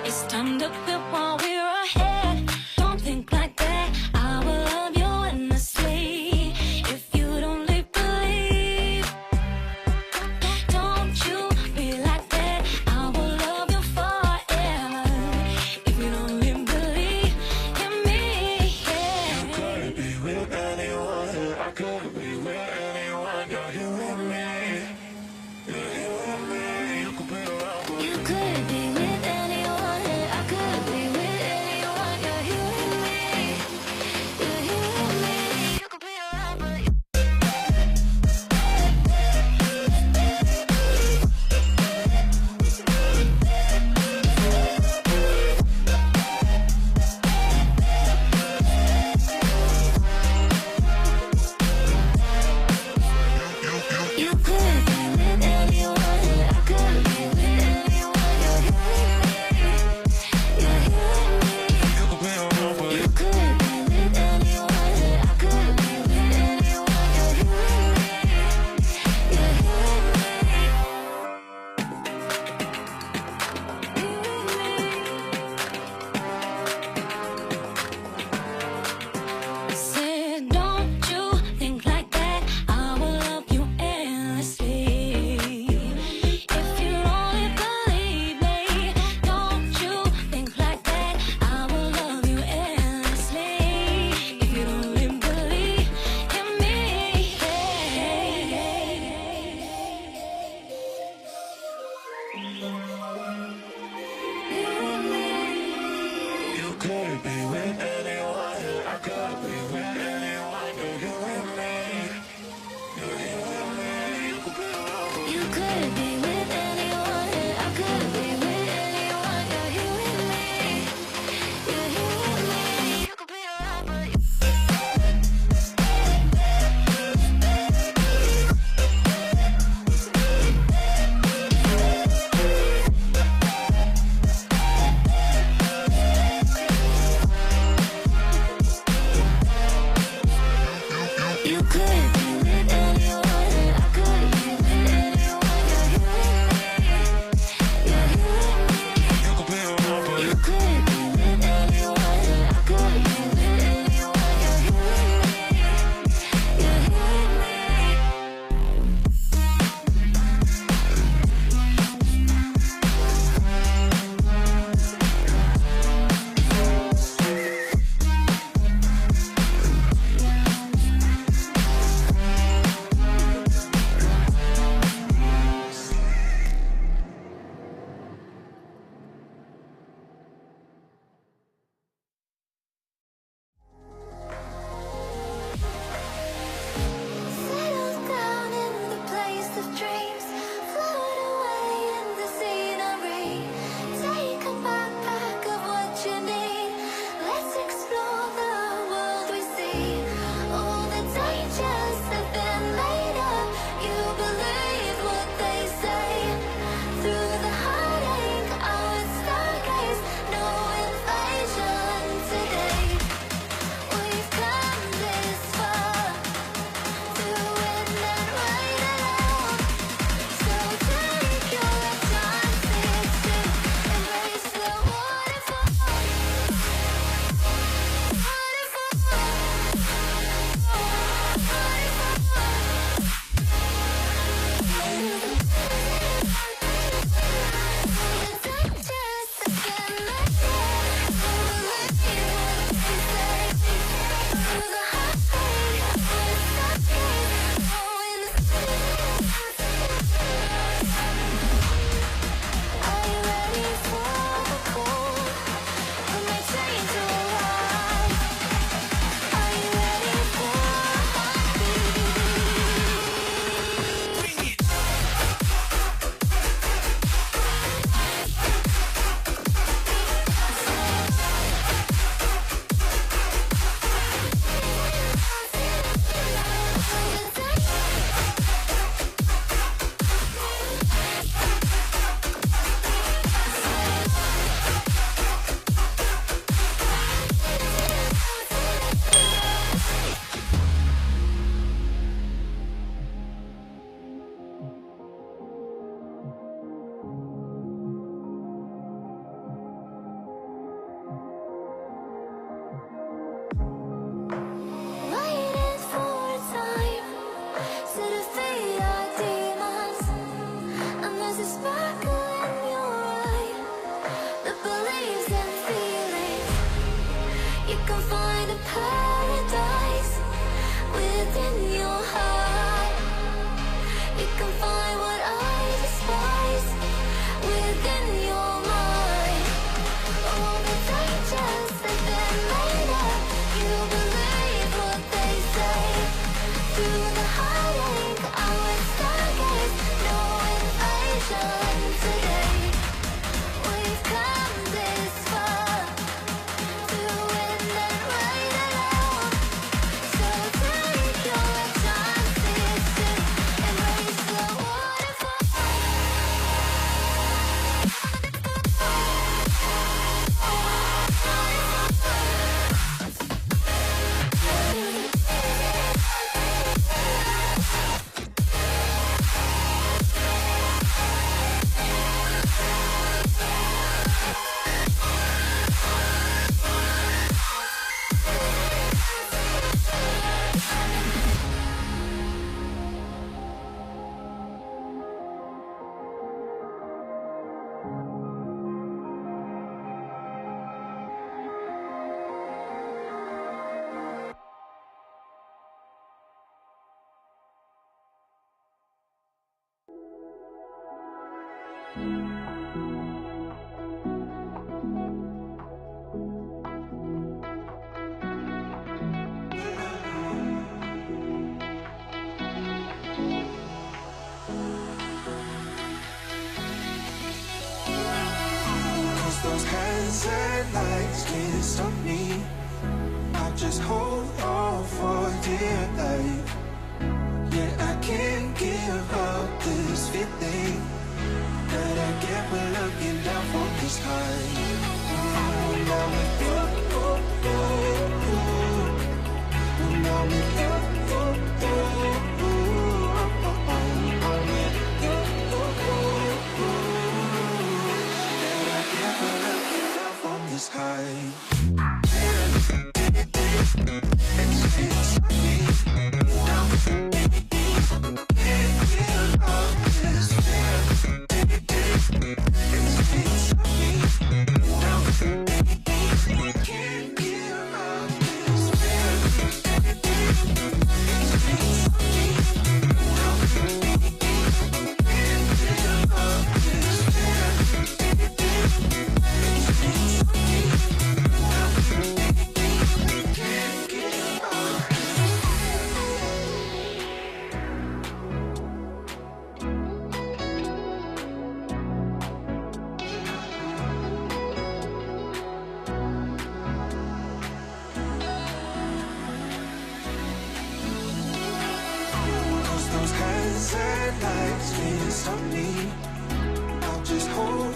It's time to quit while we're ahead. Don't think like that. I will love you endlessly. If you don't leave, believe. Don't you be like that. I will love you forever. If you don't leave, believe in me. Yeah. You could be with anyone. I could be with anyone. You're here with me. You're here with me. You could be around for You could be with anyone. I could be with anyone. You're here with me. You're here with me. You could be around, but you You could be with anyone. I could be with anyone. You're here with me. You're here with me. You could be around for You could be with anyone. I could be with anyone. You're here with me. You're here with me. Said, don't you think like that. I will love you endlessly. If you only believe me, don't you think like that. I will love you endlessly. If you only believe in me. You could be with anyone. I could be with anyone. You're here with me. You're here with me. You could be around for You could be with anyone. I could be with anyone. You're here with me. You're here with me. You could be around, but you Cause those hands and lights can't stop me. I'll just hold on for dear life. Yeah, I can't give up this feeling that I get when looking down from the sky. Now with you, now with you, that I get when looking down from the sky. Those hands and lights can't stop me. I'll just hold